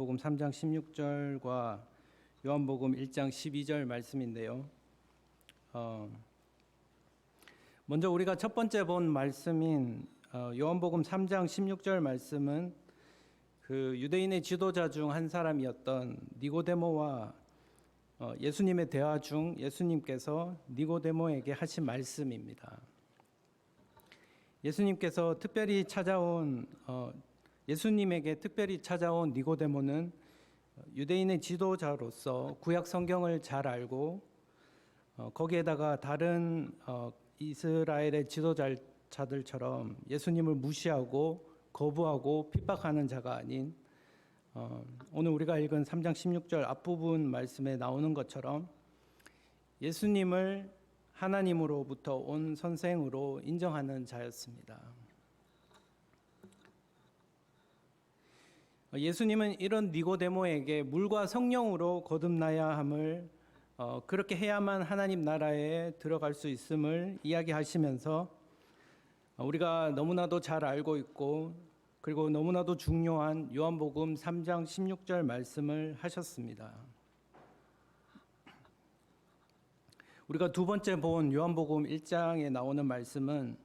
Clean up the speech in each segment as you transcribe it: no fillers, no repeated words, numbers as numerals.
복음 3장 16절과 요한복음 1장 12절 말씀인데요. 먼저 우리가 첫 번째 본 말씀인 요한복음 3장 16절 말씀은 그 유대인의 지도자 중 한 사람이었던 니고데모와 예수님의 대화 중 예수님께서 니고데모에게 하신 말씀입니다. 예수님에게 특별히 찾아온 니고데모는 유대인의 지도자로서 구약 성경을 잘 알고 거기에다가 다른 이스라엘의 지도자들처럼 예수님을 무시하고 거부하고 핍박하는 자가 아닌 오늘 우리가 읽은 3장 16절 앞부분 말씀에 나오는 것처럼 예수님을 하나님으로부터 온 선생으로 인정하는 자였습니다. 예수님은 이런 니고데모에게 물과 성령으로 거듭나야 함을 그렇게 해야만 하나님 나라에 들어갈 수 있음을 이야기하시면서 우리가 너무나도 잘 알고 있고 그리고 너무나도 중요한 요한복음 3장 16절 말씀을 하셨습니다. 우리가 두 번째 본 요한복음 1장에 나오는 말씀은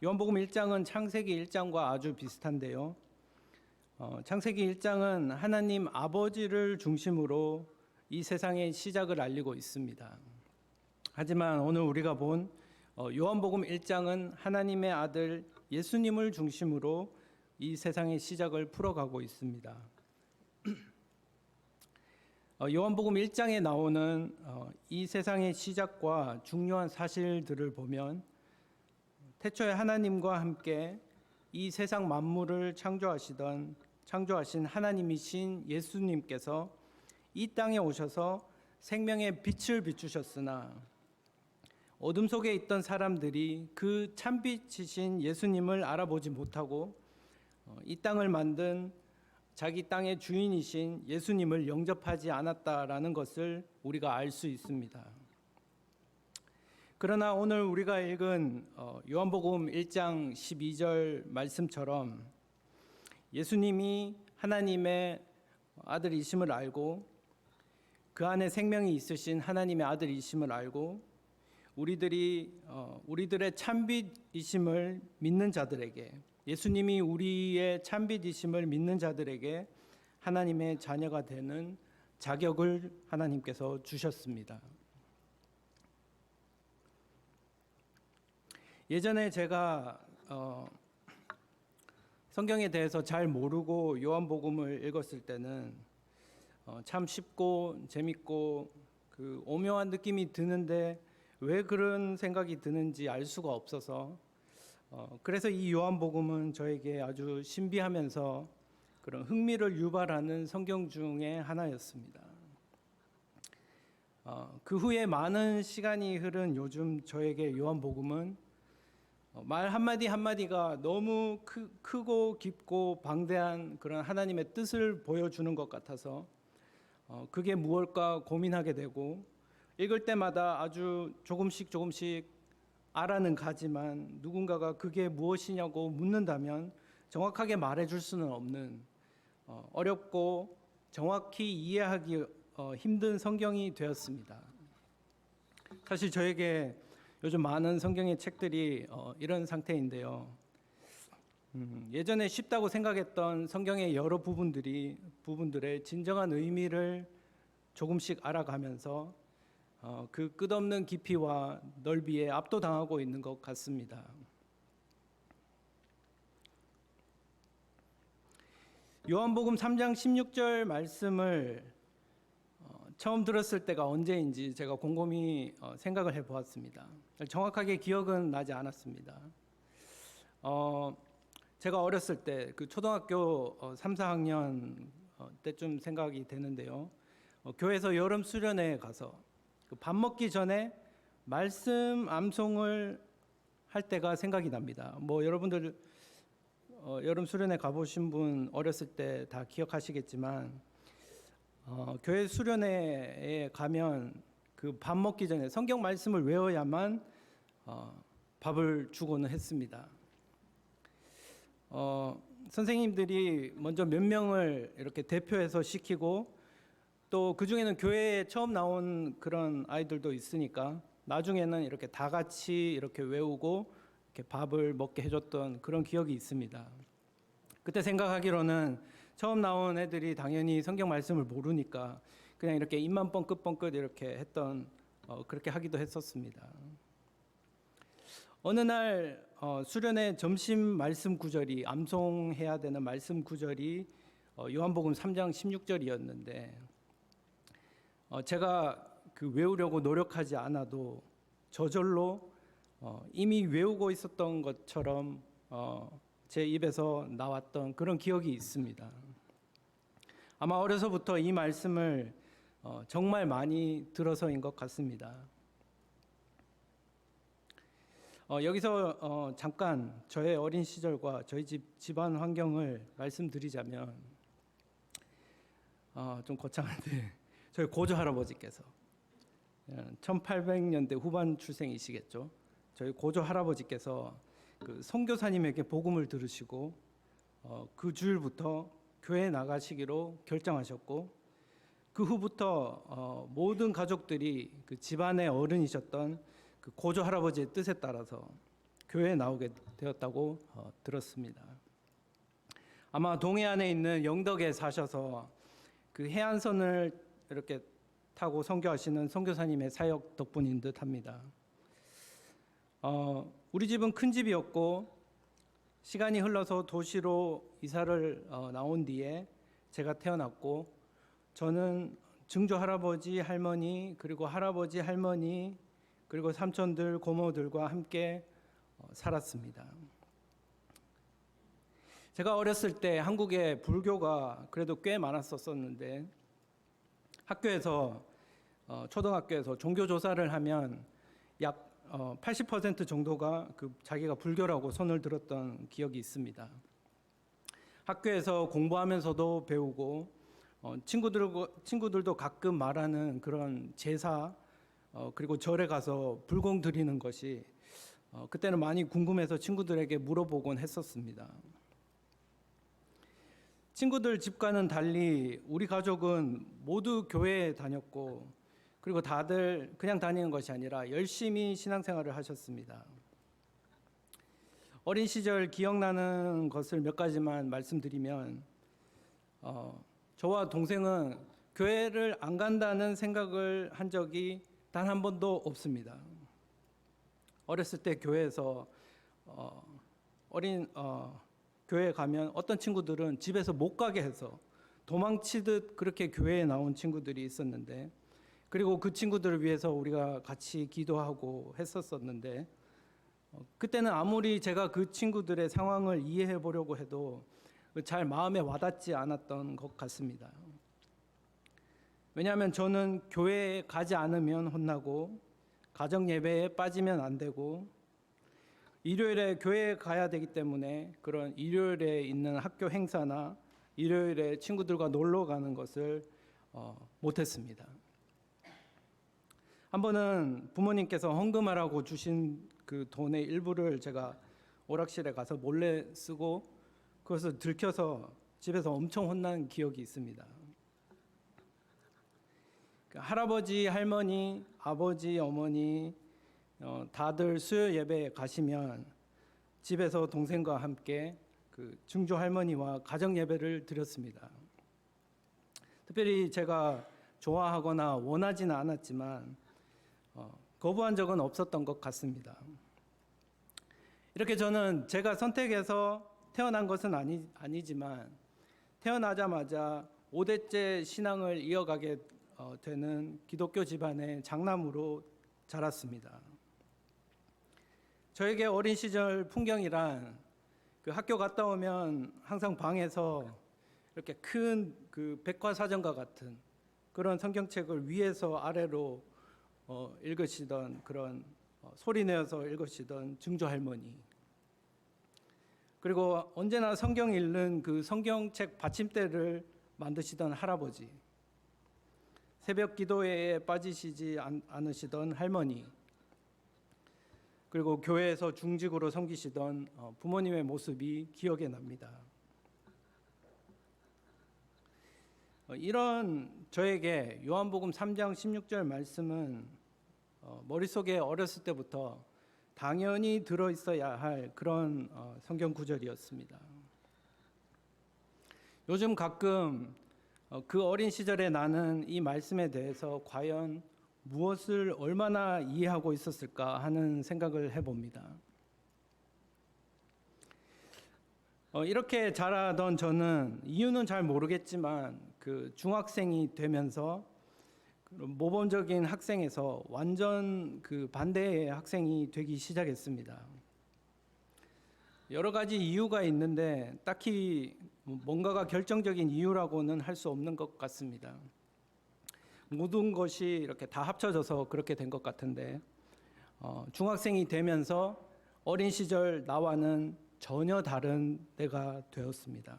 요한복음 1장은 창세기 1장과 아주 비슷한데요. 창세기 1장은 하나님 아버지를 중심으로 이 세상의 시작을 알리고 있습니다. 하지만 오늘 우리가 본 요한복음 1장은 하나님의 아들 예수님을 중심으로 이 세상의 시작을 풀어가고 있습니다. 요한복음 1장에 나오는 이 세상의 시작과 중요한 사실들을 보면 태초에 하나님과 함께 이 세상 만물을 창조하신 하나님이신 예수님께서 이 땅에 오셔서 생명의 빛을 비추셨으나 어둠 속에 있던 사람들이 그 참빛이신 예수님을 알아보지 못하고 이 땅을 만든 자기 땅의 주인이신 예수님을 영접하지 않았다라는 것을 우리가 알 수 있습니다. 그러나 오늘 우리가 읽은 요한복음 1장 12절 말씀처럼 예수님이 하나님의 아들이심을 알고 그 안에 생명이 있으신 하나님의 아들이심을 알고 우리들의 참빛이심을 믿는 자들에게 예수님이 우리의 참빛이심을 믿는 자들에게 하나님의 자녀가 되는 자격을 하나님께서 주셨습니다. 예전에 제가 성경에 대해서 잘 모르고 요한복음을 읽었을 때는 참 쉽고 재밌고 그 오묘한 느낌이 드는데 왜 그런 생각이 드는지 알 수가 없어서 그래서 이 요한복음은 저에게 아주 신비하면서 그런 흥미를 유발하는 성경 중에 하나였습니다. 그 후에 많은 시간이 흐른 요즘 저에게 요한복음은 말 한마디 한마디가 너무 크고 깊고 방대한 그런 하나님의 뜻을 보여주는 것 같아서 그게 무엇일까 고민하게 되고 읽을 때마다 아주 조금씩 알아는 가지만 누군가가 그게 무엇이냐고 묻는다면 정확하게 말해줄 수는 없는 어렵고 정확히 이해하기 힘든 성경이 되었습니다. 사실 저에게 요즘 많은 성경의 책들이 이런 상태인데요. 예전에 쉽다고 생각했던 성경의 여러 부분들의 진정한 의미를 조금씩 알아가면서 그 끝없는 깊이와 넓이에 압도당하고 있는 것 같습니다. 요한복음 3장 16절 말씀을 처음 들었을 때가 언제인지 제가 곰곰이 생각을 해보았습니다. 정확하게 기억은 나지 않았습니다. 제가 어렸을 때 그 초등학교 3, 4학년 때쯤 생각이 되는데요. 교회에서 여름 수련회에 가서 밥 먹기 전에 말씀 암송을 할 때가 생각이 납니다. 여러분들 여름 수련회 가보신 분 어렸을 때 다 기억하시겠지만 교회 수련회에 가면 그 밥 먹기 전에 성경 말씀을 외워야만 밥을 주고는 했습니다. 선생님들이 먼저 몇 명을 이렇게 대표해서 시키고 또 그중에는 교회에 처음 나온 그런 아이들도 있으니까 나중에는 이렇게 다 같이 이렇게 외우고 이렇게 밥을 먹게 해줬던 그런 기억이 있습니다. 그때 생각하기로는 처음 나온 애들이 당연히 성경 말씀을 모르니까 그냥 이렇게 입만 뻥긋뻥긋 이렇게 했던 그렇게 하기도 했었습니다. 어느 날 수련회 점심 말씀 구절이 암송해야 되는 말씀 구절이 요한복음 3장 16절이었는데 제가 그 외우려고 노력하지 않아도 저절로 이미 외우고 있었던 것처럼 제 입에서 나왔던 그런 기억이 있습니다. 아마 어려서부터 이 말씀을 정말 많이 들어서인 것 같습니다. 여기서 잠깐 저의 어린 시절과 저희 집안 환경을 말씀드리자면 좀 거창한데 저희 고조 할아버지께서 1800년대 후반 출생이시겠죠. 저희 고조 할아버지께서 그 선교사님에게 복음을 들으시고 그 주일부터 교회 나가시기로 결정하셨고 그 후부터 모든 가족들이 그 집안의 어른이셨던 그 고조 할아버지의 뜻에 따라서 교회에 나오게 되었다고 들었습니다. 아마 동해안에 있는 영덕에 사셔서 그 해안선을 이렇게 타고 선교하시는 선교사님의 사역 덕분인 듯합니다. 우리 집은 큰 집이었고 시간이 흘러서 도시로 이사를 나온 뒤에 제가 태어났고 저는 증조 할아버지, 할머니 그리고 할아버지, 할머니 그리고 삼촌들, 고모들과 함께 살았습니다. 제가 어렸을 때 한국에 불교가 그래도 꽤 많았었는데 학교에서 초등학교에서 종교 조사를 하면 약 80% 정도가 자기가 불교라고 손을 들었던 기억이 있습니다. 학교에서 공부하면서도 배우고 친구들도 가끔 말하는 그런 제사 그리고 절에 가서 불공 드리는 것이 그때는 많이 궁금해서 친구들에게 물어보곤 했었습니다. 친구들 집과는 달리 우리 가족은 모두 교회에 다녔고 그리고 다들 그냥 다니는 것이 아니라 열심히 신앙생활을 하셨습니다. 어린 시절 기억나는 것을 몇 가지만 말씀드리면 저와 동생은 교회를 안 간다는 생각을 한 적이 단 한 번도 없습니다. 어렸을 때 교회에서 교회에 가면 어떤 친구들은 집에서 못 가게 해서 도망치듯 그렇게 교회에 나온 친구들이 있었는데 그리고 그 친구들을 위해서 우리가 같이 기도하고 했었었는데 그때는 아무리 제가 그 친구들의 상황을 이해해 보려고 해도 잘 마음에 와닿지 않았던 것 같습니다. 왜냐하면 저는 교회에 가지 않으면 혼나고 가정 예배에 빠지면 안 되고 일요일에 교회에 가야 되기 때문에 그런 일요일에 있는 학교 행사나 일요일에 친구들과 놀러 가는 것을 못했습니다. 한 번은 부모님께서 헌금하라고 주신 그 돈의 일부를 제가 오락실에 가서 몰래 쓰고 그것을 들켜서 집에서 엄청 혼난 기억이 있습니다. 할아버지, 할머니, 아버지, 어머니 다들 수요 예배에 가시면 집에서 동생과 함께 그 증조 할머니와 가정 예배를 드렸습니다. 특별히 제가 좋아하거나 원하지는 않았지만 거부한 적은 없었던 것 같습니다. 이렇게 저는 제가 선택해서 태어난 것은 아니지만 태어나자마자 5대째 신앙을 이어가게 되는 기독교 집안의 장남으로 자랐습니다. 저에게 어린 시절 풍경이란 그 학교 갔다 오면 항상 방에서 이렇게 큰 그 백과사전과 같은 그런 성경책을 위에서 아래로 읽으시던 그런 소리 내어서 읽으시던 증조 할머니 그리고 언제나 성경 읽는 그 성경책 받침대를 만드시던 할아버지 새벽 기도회에 빠지시지 않으시던 할머니 그리고 교회에서 중직으로 섬기시던 부모님의 모습이 기억에 납니다. 이런 저에게 요한복음 3장 16절 말씀은 머릿속에 어렸을 때부터 당연히 들어있어야 할 그런 성경 구절이었습니다. 요즘 가끔 그 어린 시절에 나는 이 말씀에 대해서 과연 무엇을 얼마나 이해하고 있었을까 하는 생각을 해봅니다. 이렇게 자라던 저는 이유는 잘 모르겠지만 그 중학생이 되면서 모범적인 학생에서 완전 그 반대의 학생이 되기 시작했습니다. 여러 가지 이유가 있는데 딱히 뭔가가 결정적인 이유라고는 할 수 없는 것 같습니다. 모든 것이 이렇게 다 합쳐져서 그렇게 된 것 같은데 중학생이 되면서 어린 시절 나와는 전혀 다른 때가 되었습니다.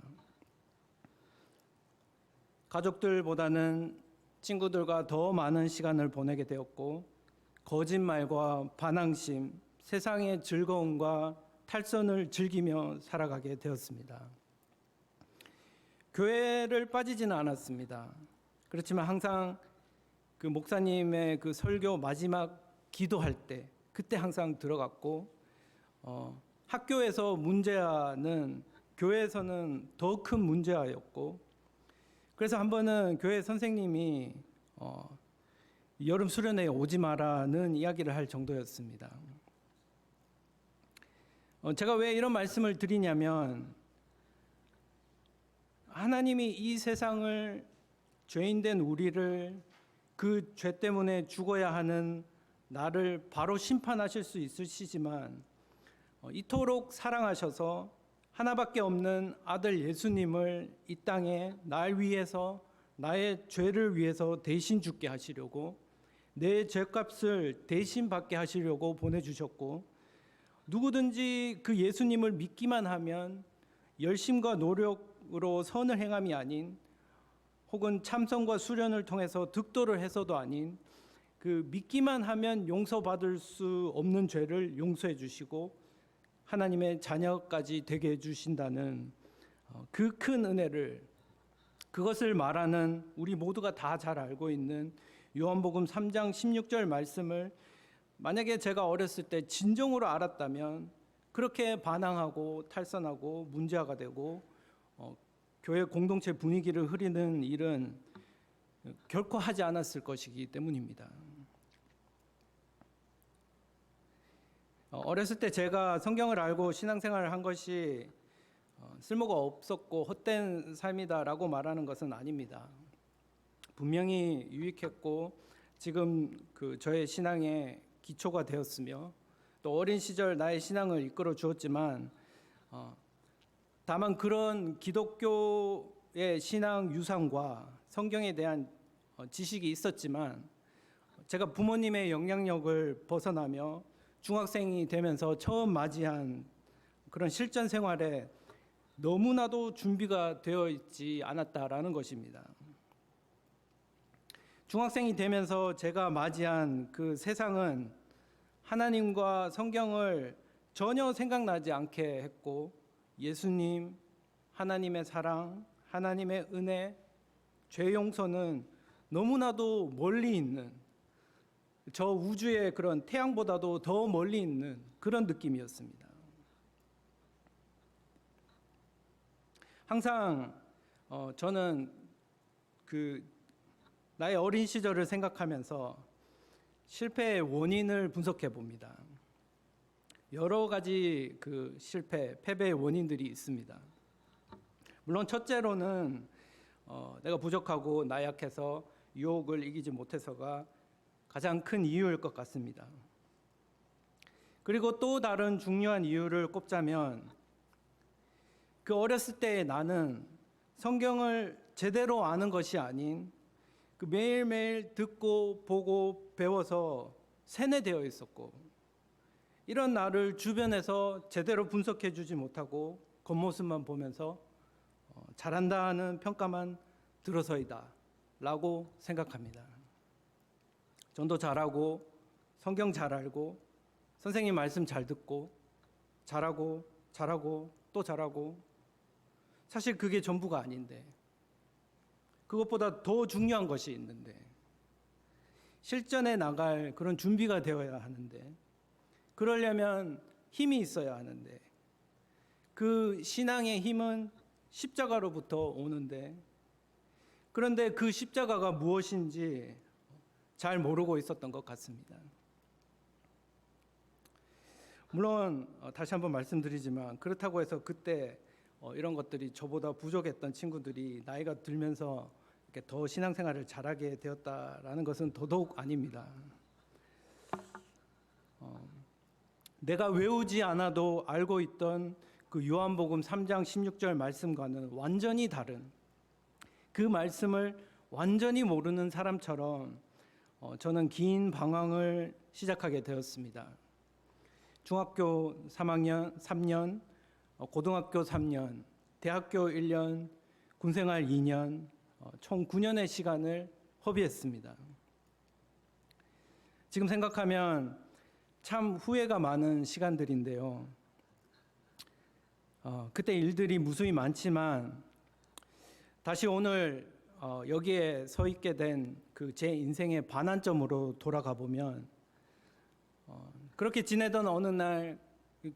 가족들보다는 친구들과 더 많은 시간을 보내게 되었고 거짓말과 반항심, 세상의 즐거움과 탈선을 즐기며 살아가게 되었습니다. 교회를 빠지지는 않았습니다. 그렇지만 항상 그 목사님의 그 설교 마지막 기도할 때 그때 항상 들어갔고 학교에서 문제아는 교회에서는 더 큰 문제아였고 그래서 한 번은 교회 선생님이 여름 수련회에 오지 마라는 이야기를 할 정도였습니다. 제가 왜 이런 말씀을 드리냐면 하나님이 이 세상을 죄인된 우리를 그 죄 때문에 죽어야 하는 나를 바로 심판하실 수 있으시지만 이토록 사랑하셔서 하나밖에 없는 아들 예수님을 이 땅에 날 위해서 나의 죄를 위해서 대신 죽게 하시려고 내 죄값을 대신 받게 하시려고 보내주셨고 누구든지 그 예수님을 믿기만 하면 열심과 노력으로 선을 행함이 아닌 혹은 참선과 수련을 통해서 득도를 해서도 아닌 그 믿기만 하면 용서받을 수 없는 죄를 용서해 주시고 하나님의 자녀까지 되게 해주신다는 그 큰 은혜를 그것을 말하는 우리 모두가 다 잘 알고 있는 요한복음 3장 16절 말씀을 만약에 제가 어렸을 때 진정으로 알았다면 그렇게 반항하고 탈선하고 문제아가 되고 교회 공동체 분위기를 흐리는 일은 결코 하지 않았을 것이기 때문입니다. 어렸을 때 제가 성경을 알고 신앙생활을 한 것이 쓸모가 없었고 헛된 삶이다라고 말하는 것은 아닙니다. 분명히 유익했고 지금 그 저의 신앙의 기초가 되었으며 또 어린 시절 나의 신앙을 이끌어 주었지만 다만 그런 기독교의 신앙 유산과 성경에 대한 지식이 있었지만 제가 부모님의 영향력을 벗어나며 중학생이 되면서 처음 맞이한 그런 실전 생활에 너무나도 준비가 되어 있지 않았다라는 것입니다. 중학생이 되면서 제가 맞이한 그 세상은 하나님과 성경을 전혀 생각나지 않게 했고 예수님, 하나님의 사랑, 하나님의 은혜, 죄 용서는 너무나도 멀리 있는 저 우주의 그런 태양보다도 더 멀리 있는 그런 느낌이었습니다. 항상 저는 그 나의 어린 시절을 생각하면서 실패의 원인을 분석해 봅니다. 여러 가지 그 실패, 패배의 원인들이 있습니다. 물론 첫째로는 내가 부족하고 나약해서 유혹을 이기지 못해서가 가장 큰 이유일 것 같습니다. 그리고 또 다른 중요한 이유를 꼽자면 그 어렸을 때의 나는 성경을 제대로 아는 것이 아닌 그 매일매일 듣고 보고 배워서 세뇌되어 있었고 이런 나를 주변에서 제대로 분석해 주지 못하고 겉모습만 보면서 잘한다 하는 평가만 들어서이다 라고 생각합니다. 전도 잘하고 성경 잘 알고 선생님 말씀 잘 듣고 잘하고 또 잘하고 사실 그게 전부가 아닌데 그것보다 더 중요한 것이 있는데 실전에 나갈 그런 준비가 되어야 하는데 그러려면 힘이 있어야 하는데 그 신앙의 힘은 십자가로부터 오는데 그런데 그 십자가가 무엇인지 잘 모르고 있었던 것 같습니다. 물론 다시 한번 말씀드리지만 그렇다고 해서 그때 이런 것들이 저보다 부족했던 친구들이 나이가 들면서 이렇게 더 신앙생활을 잘하게 되었다라는 것은 더더욱 아닙니다. 내가 외우지 않아도 알고 있던 그 요한복음 3장 16절 말씀과는 완전히 다른 그 말씀을 완전히 모르는 사람처럼 저는 긴 방황을 시작하게 되었습니다. 중학교 3년, 고등학교 3년, 대학교 1년, 군생활 2년, 총 9년의 시간을 허비했습니다. 지금 생각하면 참 후회가 많은 시간들인데요. 그때 일들이 무수히 많지만 다시 오늘 여기에 서 있게 된 그 제 인생의 반환점으로 돌아가 보면 그렇게 지내던 어느 날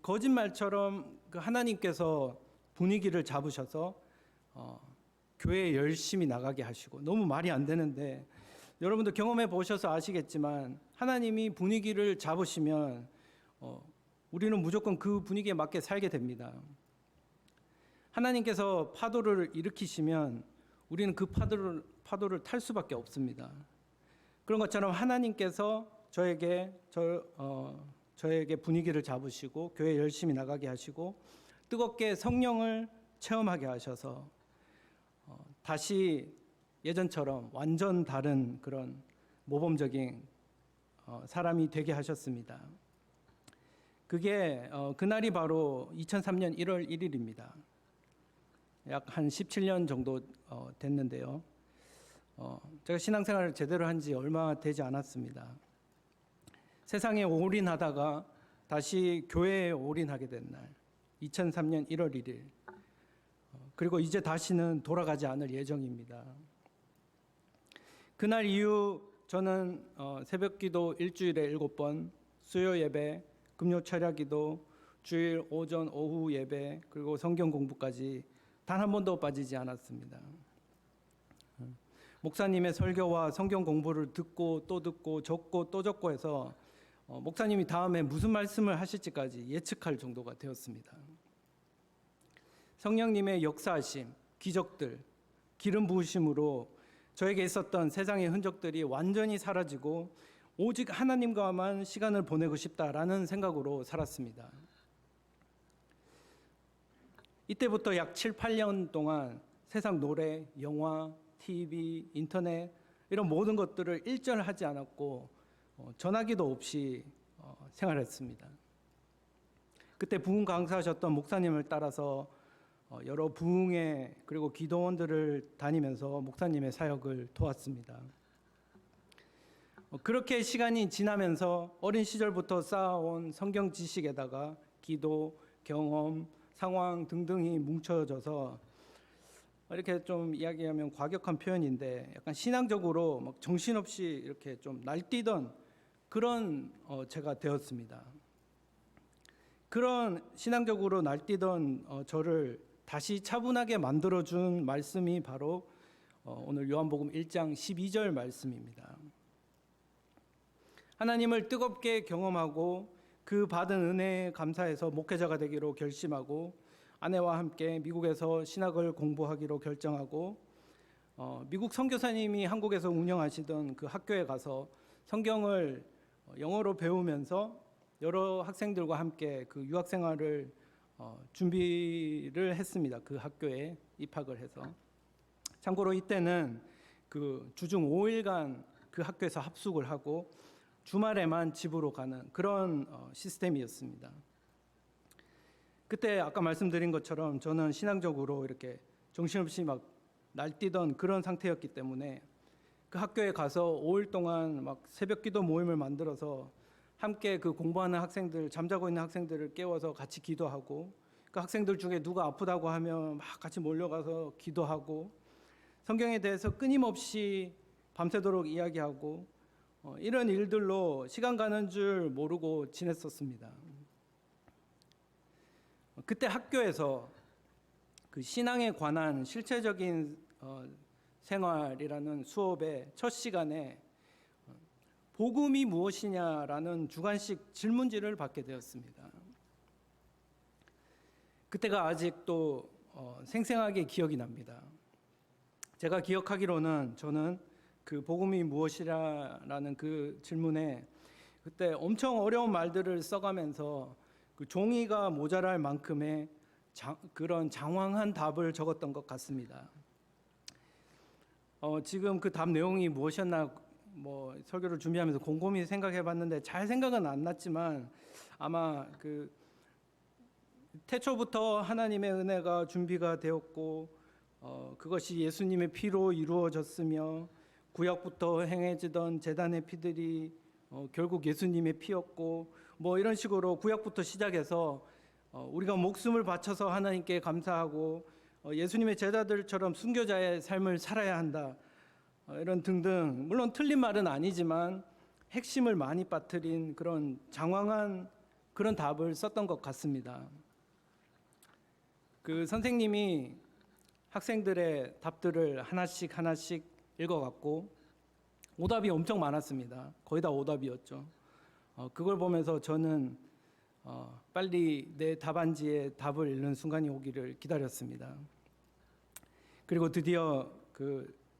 거짓말처럼 그 하나님께서 분위기를 잡으셔서 교회에 열심히 나가게 하시고 너무 말이 안 되는데 여러분도 경험해 보셔서 아시겠지만 하나님이 분위기를 잡으시면 우리는 무조건 그 분위기에 맞게 살게 됩니다. 하나님께서 파도를 일으키시면 우리는 그 파도를 탈 수밖에 없습니다. 그런 것처럼 하나님께서 저에게 분위기를 잡으시고 교회 열심히 나가게 하시고 뜨겁게 성령을 체험하게 하셔서 다시 예전처럼 완전 다른 그런 모범적인 사람이 되게 하셨습니다. 그게 그날이 바로 2003년 1월 1일입니다. 약 한 17년 정도 됐는데요. 제가 신앙생활을 제대로 한 지 얼마 되지 않았습니다. 세상에 올인하다가 다시 교회에 올인하게 된 날, 2003년 1월 1일. 그리고 이제 다시는 돌아가지 않을 예정입니다. 그날 이후 저는 새벽기도 일주일에 7번, 수요 예배, 금요 철야기도, 주일 오전 오후 예배, 그리고 성경 공부까지 단 한 번도 빠지지 않았습니다. 목사님의 설교와 성경 공부를 듣고 또 듣고 적고 또 적고 해서 목사님이 다음에 무슨 말씀을 하실지까지 예측할 정도가 되었습니다. 성령님의 역사하심, 기적들, 기름 부으심으로 저에게 있었던 세상의 흔적들이 완전히 사라지고 오직 하나님과만 시간을 보내고 싶다라는 생각으로 살았습니다. 이때부터 약 7, 8년 동안 세상 노래, 영화, TV, 인터넷 이런 모든 것들을 일절하지 않았고 전화기도 없이 생활했습니다. 그때 부흥 강사하셨던 목사님을 따라서 여러 부흥회 그리고 기도원들을 다니면서 목사님의 사역을 도왔습니다. 그렇게 시간이 지나면서 어린 시절부터 쌓아온 성경 지식에다가 기도, 경험, 상황 등등이 뭉쳐져서 이렇게 좀 이야기하면 과격한 표현인데 약간 신앙적으로 막 정신없이 이렇게 좀 날뛰던 그런 제가 되었습니다. 그런 신앙적으로 날뛰던 저를 다시 차분하게 만들어준 말씀이 바로 오늘 요한복음 1장 12절 말씀입니다. 하나님을 뜨겁게 경험하고 그 받은 은혜에 감사해서 목회자가 되기로 결심하고 아내와 함께 미국에서 신학을 공부하기로 결정하고 미국 선교사님이 한국에서 운영하시던 그 학교에 가서 성경을 영어로 배우면서 여러 학생들과 함께 그 유학생활을 준비를 했습니다. 그 학교에 입학을 해서. 참고로 이때는 그 주중 5일간 그 학교에서 합숙을 하고 주말에만 집으로 가는 그런 시스템이었습니다. 그때 아까 말씀드린 것처럼 저는 신앙적으로 이렇게 정신없이 막 날뛰던 그런 상태였기 때문에 그 학교에 가서 5일 동안 막 새벽기도 모임을 만들어서 함께 그 공부하는 학생들, 잠자고 있는 학생들을 깨워서 같이 기도하고 그 학생들 중에 누가 아프다고 하면 막 같이 몰려가서 기도하고 성경에 대해서 끊임없이 밤새도록 이야기하고 이런 일들로 시간 가는 줄 모르고 지냈었습니다. 그때 학교에서 그 신앙에 관한 실체적인 생활이라는 수업의 첫 시간에 복음이 무엇이냐라는 주관식 질문지를 받게 되었습니다. 그때가 아직도 생생하게 기억이 납니다. 제가 기억하기로는 저는 그 복음이 무엇이라는 그 질문에 그때 엄청 어려운 말들을 써가면서 그 종이가 모자랄 만큼의 그런 장황한 답을 적었던 것 같습니다. 지금 그 답 내용이 무엇이었나 설교를 준비하면서 곰곰이 생각해봤는데 잘 생각은 안 났지만 아마 그 태초부터 하나님의 은혜가 준비가 되었고 그것이 예수님의 피로 이루어졌으며 구약부터 행해지던 제단의 피들이 결국 예수님의 피였고 이런 식으로 구약부터 시작해서 우리가 목숨을 바쳐서 하나님께 감사하고 예수님의 제자들처럼 순교자의 삶을 살아야 한다 이런 등등 물론 틀린 말은 아니지만 핵심을 많이 빠뜨린 그런 장황한 그런 답을 썼던 것 같습니다. 그 선생님이 학생들의 답들을 하나씩 읽어갔고 오답이 엄청 많았습니다. 거의 다 오답이었죠. 그걸 보면서 저는 빨리 내 답안지에 답을 읽는 순간이 오기를 기다렸습니다. 그리고 드디어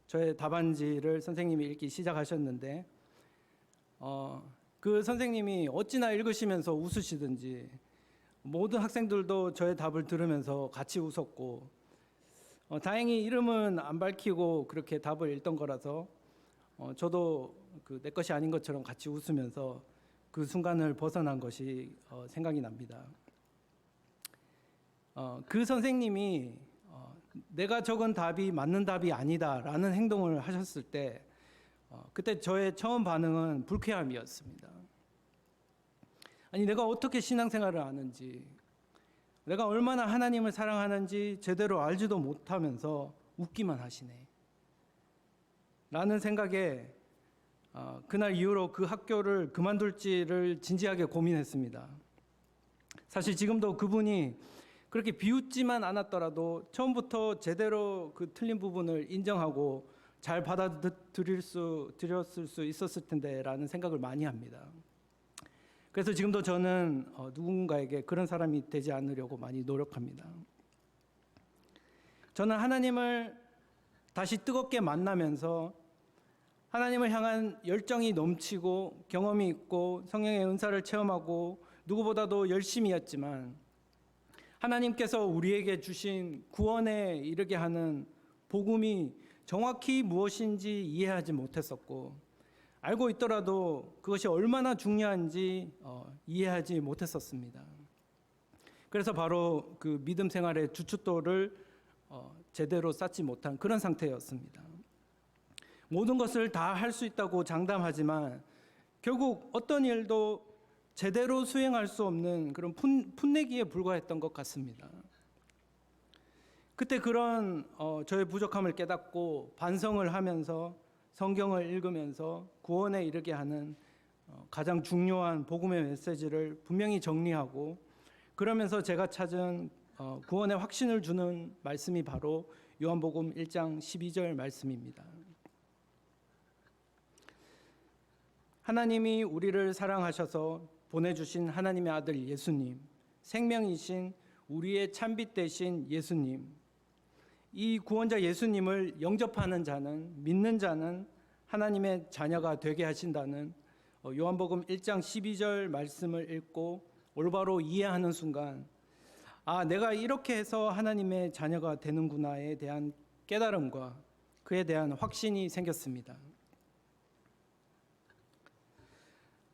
저의 답안지를 선생님이 읽기 시작하셨는데 그 선생님이 어찌나 읽으시면서 웃으시든지 모든 학생들도 저의 답을 들으면서 같이 웃었고 다행히 이름은 안 밝히고 그렇게 답을 읽던 거라서 저도 내 것이 아닌 것처럼 같이 웃으면서 그 순간을 벗어난 것이 생각이 납니다. 그 선생님이 내가 적은 답이 맞는 답이 아니다라는 행동을 하셨을 때 그때 저의 처음 반응은 불쾌함이었습니다. 아니 내가 어떻게 신앙생활을 아는지 내가 얼마나 하나님을 사랑하는지 제대로 알지도 못하면서 웃기만 하시네 라는 생각에 그날 이후로 그 학교를 그만둘지를 진지하게 고민했습니다. 사실 지금도 그분이 그렇게 비웃지만 않았더라도 처음부터 제대로 그 틀린 부분을 인정하고 잘 받아들였을 수 있었을 텐데 라는 생각을 많이 합니다. 그래서 지금도 저는 누군가에게 그런 사람이 되지 않으려고 많이 노력합니다. 저는 하나님을 다시 뜨겁게 만나면서 하나님을 향한 열정이 넘치고 경험이 있고 성령의 은사를 체험하고 누구보다도 열심히 했지만 하나님께서 우리에게 주신 구원에 이르게 하는 복음이 정확히 무엇인지 이해하지 못했었고 알고 있더라도 그것이 얼마나 중요한지 이해하지 못했었습니다. 그래서 바로 그 믿음 생활의 주춧돌을 제대로 쌓지 못한 그런 상태였습니다. 모든 것을 다 할 수 있다고 장담하지만 결국 어떤 일도 제대로 수행할 수 없는 그런 풋내기에 불과했던 것 같습니다. 그때 그런 저의 부족함을 깨닫고 반성을 하면서 성경을 읽으면서 구원에 이르게 하는 가장 중요한 복음의 메시지를 분명히 정리하고 그러면서 제가 찾은 구원의 확신을 주는 말씀이 바로 요한복음 1장 12절 말씀입니다. 하나님이 우리를 사랑하셔서 보내주신 하나님의 아들 예수님, 생명이신 우리의 참빛 되신 예수님, 이 구원자 예수님을 영접하는 자는 믿는 자는 하나님의 자녀가 되게 하신다는 요한복음 1장 12절 말씀을 읽고 올바로 이해하는 순간 내가 이렇게 해서 하나님의 자녀가 되는구나에 대한 깨달음과 그에 대한 확신이 생겼습니다.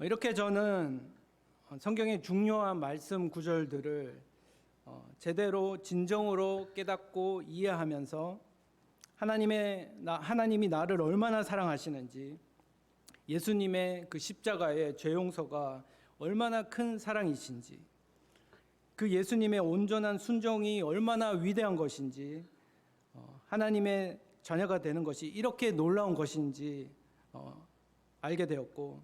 이렇게 저는 성경의 중요한 말씀 구절들을 제대로 진정으로 깨닫고 이해하면서 하나님이 나를 얼마나 사랑하시는지 예수님의 그 십자가의 죄 용서가 얼마나 큰 사랑이신지 그 예수님의 온전한 순종이 얼마나 위대한 것인지 하나님의 자녀가 되는 것이 이렇게 놀라운 것인지 알게 되었고,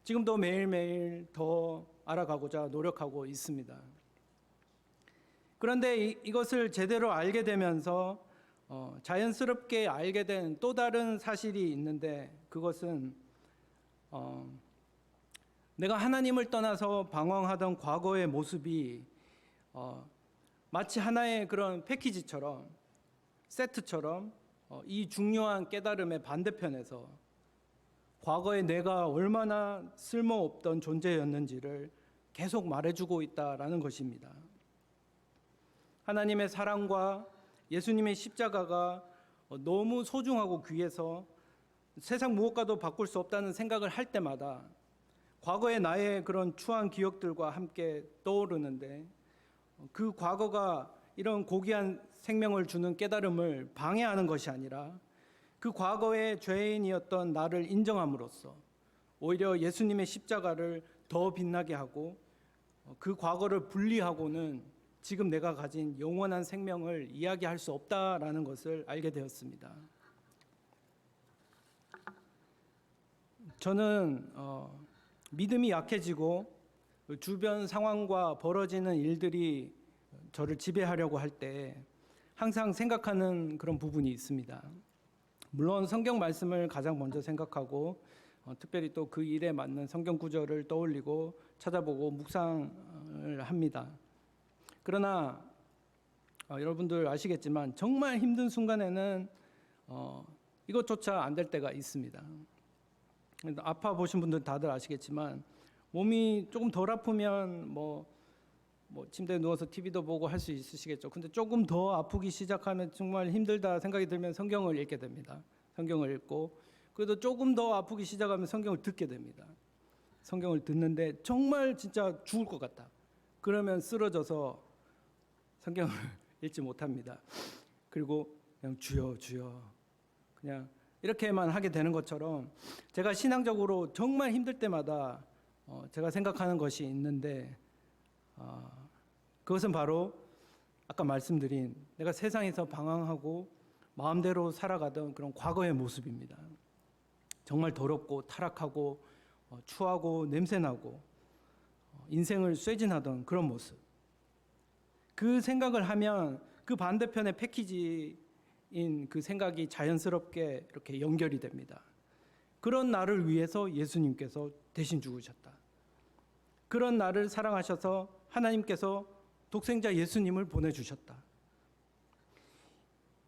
지금도 매일매일 더 알아가고자 노력하고 있습니다. 그런데 이것을 제대로 알게 되면서 자연스럽게 알게 된 또 다른 사실이 있는데, 그것은 내가 하나님을 떠나서 방황하던 과거의 모습이 마치 하나의 그런 패키지처럼, 세트처럼 이 중요한 깨달음의 반대편에서 과거에 내가 얼마나 쓸모없던 존재였는지를 계속 말해주고 있다라는 것입니다. 하나님의 사랑과 예수님의 십자가가 너무 소중하고 귀해서 세상 무엇과도 바꿀 수 없다는 생각을 할 때마다 과거의 나의 그런 추한 기억들과 함께 떠오르는데, 그 과거가 이런 고귀한 생명을 주는 깨달음을 방해하는 것이 아니라 그 과거의 죄인이었던 나를 인정함으로써 오히려 예수님의 십자가를 더 빛나게 하고, 그 과거를 분리하고는 지금 내가 가진 영원한 생명을 이야기할 수 없다라는 것을 알게 되었습니다. 저는 믿음이 약해지고 주변 상황과 벌어지는 일들이 저를 지배하려고 할 때 항상 생각하는 그런 부분이 있습니다. 물론 성경 말씀을 가장 먼저 생각하고 특별히 또 그 일에 맞는 성경 구절을 떠올리고 찾아보고 묵상을 합니다. 그러나 여러분들 아시겠지만 정말 힘든 순간에는 이것조차 안 될 때가 있습니다. 아파 보신 분들 다들 아시겠지만 몸이 조금 덜 아프면 뭐 침대에 누워서 TV도 보고 할 수 있으시겠죠. 근데 조금 더 아프기 시작하면 정말 힘들다 생각이 들면 성경을 읽게 됩니다. 성경을 읽고, 그래도 조금 더 아프기 시작하면 성경을 듣게 됩니다. 성경을 듣는데 정말 진짜 죽을 것 같다. 그러면 쓰러져서 성경을 읽지 못합니다. 그리고 그냥 주여 주여 그냥 이렇게만 하게 되는 것처럼, 제가 신앙적으로 정말 힘들 때마다 제가 생각하는 것이 있는데, 그것은 바로 아까 말씀드린 내가 세상에서 방황하고 마음대로 살아가던 그런 과거의 모습입니다. 정말 더럽고 타락하고 추하고 냄새나고 인생을 쇠진하던 그런 모습. 그 생각을 하면 그 반대편의 패키지인 그 생각이 자연스럽게 이렇게 연결이 됩니다. 그런 나를 위해서 예수님께서 대신 죽으셨다. 그런 나를 사랑하셔서 하나님께서 독생자 예수님을 보내주셨다.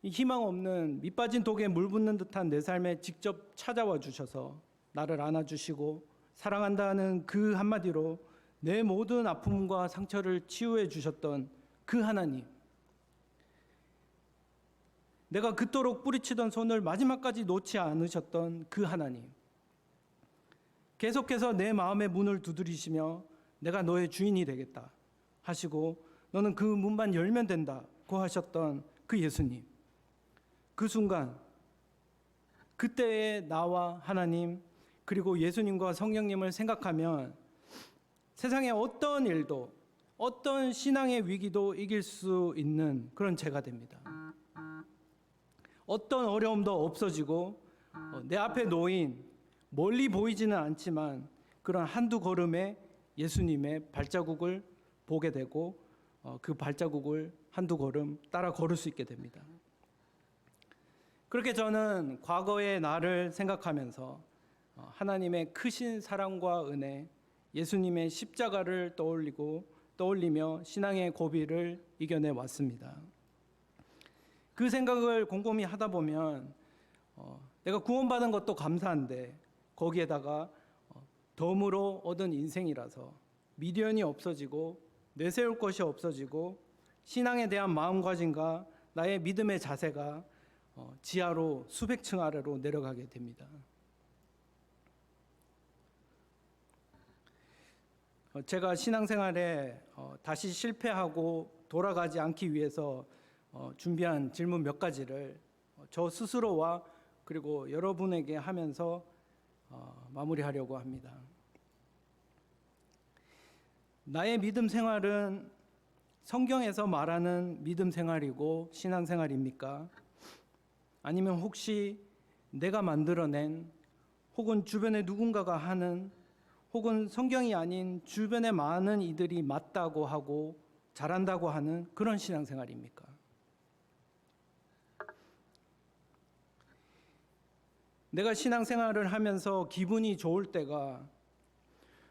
희망 없는 밑빠진 독에 물 붓는 듯한 내 삶에 직접 찾아와 주셔서 나를 안아주시고 사랑한다는 그 한마디로 내 모든 아픔과 상처를 치유해 주셨던 그 하나님, 내가 그토록 뿌리치던 손을 마지막까지 놓지 않으셨던 그 하나님, 계속해서 내 마음의 문을 두드리시며 내가 너의 주인이 되겠다 하시고 너는 그 문만 열면 된다고 하셨던 그 예수님, 그 순간 그때의 나와 하나님 그리고 예수님과 성령님을 생각하면 세상의 어떤 일도 어떤 신앙의 위기도 이길 수 있는 그런 제가 됩니다. 어떤 어려움도 없어지고 내 앞에 놓인 멀리 보이지는 않지만 그런 한두 걸음의 예수님의 발자국을 보게 되고 그 발자국을 한두 걸음 따라 걸을 수 있게 됩니다. 그렇게 저는 과거의 나를 생각하면서 하나님의 크신 사랑과 은혜, 예수님의 십자가를 떠올리며 신앙의 고비를 이겨내 왔습니다. 그 생각을 곰곰이 하다 보면 내가 구원받은 것도 감사한데 거기에다가 덤으로 얻은 인생이라서 미련이 없어지고 내세울 것이 없어지고 신앙에 대한 마음가짐과 나의 믿음의 자세가 지하로 수백 층 아래로 내려가게 됩니다. 제가 신앙생활에 다시 실패하고 돌아가지 않기 위해서 준비한 질문 몇 가지를 저 스스로와 그리고 여러분에게 하면서 마무리하려고 합니다. 나의 믿음 생활은 성경에서 말하는 믿음 생활이고 신앙 생활입니까? 아니면 혹시 내가 만들어낸 혹은 주변에 누군가가 하는 혹은 성경이 아닌 주변에 많은 이들이 맞다고 하고 잘한다고 하는 그런 신앙생활입니까? 내가 신앙생활을 하면서 기분이 좋을 때가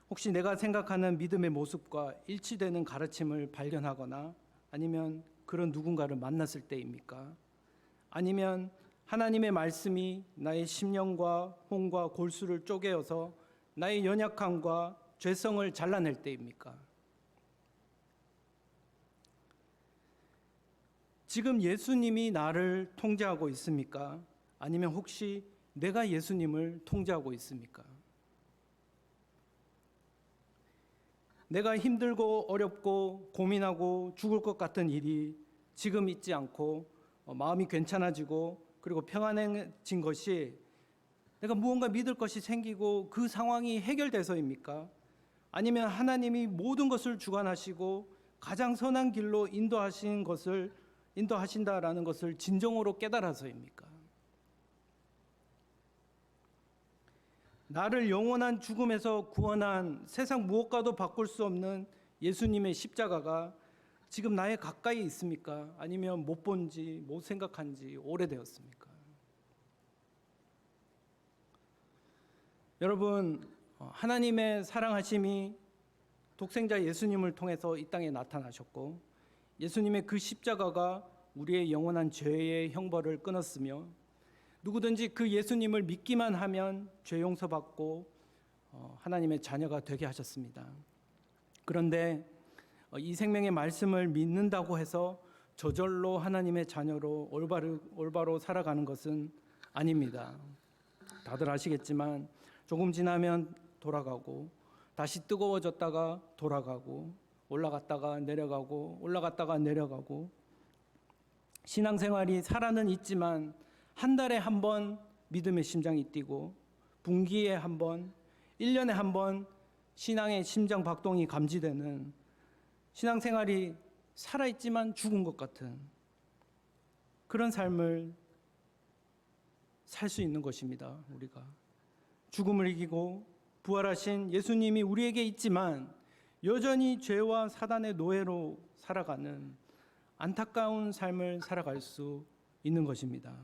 혹시 내가 생각하는 믿음의 모습과 일치되는 가르침을 발견하거나 아니면 그런 누군가를 만났을 때입니까? 아니면 하나님의 말씀이 나의 심령과 혼과 골수를 쪼개어서 나의 연약함과 죄성을 잘라낼 때입니까? 지금 예수님이 나를 통제하고 있습니까? 아니면 혹시 내가 예수님을 통제하고 있습니까? 내가 힘들고 어렵고 고민하고 죽을 것 같은 일이 지금 있지 않고 마음이 괜찮아지고 그리고 평안해진 것이 내가 무언가 믿을 것이 생기고 그 상황이 해결돼서입니까? 아니면 하나님이 모든 것을 주관하시고 가장 선한 길로 인도하신다라는 것을 진정으로 깨달아서입니까? 나를 영원한 죽음에서 구원한 세상 무엇과도 바꿀 수 없는 예수님의 십자가가 지금 나의 가까이 있습니까? 아니면 못 본지, 못 생각한 지 오래되었습니까? 여러분, 하나님의 사랑하심이 독생자 예수님을 통해서 이 땅에 나타나셨고 예수님의 그 십자가가 우리의 영원한 죄의 형벌을 끊었으며 누구든지 그 예수님을 믿기만 하면 죄 용서받고 하나님의 자녀가 되게 하셨습니다. 그런데 이 생명의 말씀을 믿는다고 해서 저절로 하나님의 자녀로 올바로 살아가는 것은 아닙니다. 다들 아시겠지만 조금 지나면 돌아가고 다시 뜨거워졌다가 돌아가고 올라갔다가 내려가고 올라갔다가 내려가고 신앙생활이 살아는 있지만 한 달에 한 번 믿음의 심장이 뛰고 분기에 한 번, 1년에 한 번 신앙의 심장 박동이 감지되는 신앙생활이 살아있지만 죽은 것 같은 그런 삶을 살 수 있는 것입니다. 우리가 죽음을 이기고 부활하신 예수님이 우리에게 있지만 여전히 죄와 사단의 노예로 살아가는 안타까운 삶을 살아갈 수 있는 것입니다.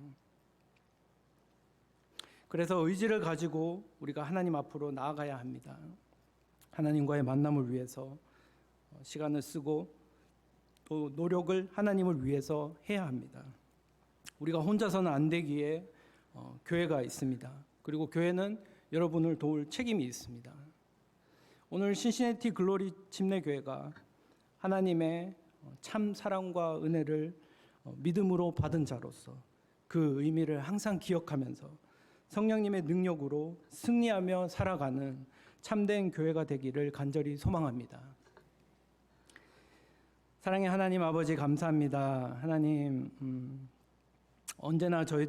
그래서 의지를 가지고 우리가 하나님 앞으로 나아가야 합니다. 하나님과의 만남을 위해서 시간을 쓰고 또 노력을 하나님을 위해서 해야 합니다. 우리가 혼자서는 안 되기에 교회가 있습니다. 그리고 교회는 여러분을 도울 책임이 있습니다. 오늘 신시내티 글로리 침례교회가 하나님의 참 사랑과 은혜를 믿음으로 받은 자로서 그 의미를 항상 기억하면서 성령님의 능력으로 승리하며 살아가는 참된 교회가 되기를 간절히 소망합니다. 사랑의 하나님 아버지 감사합니다. 하나님 언제나 저희들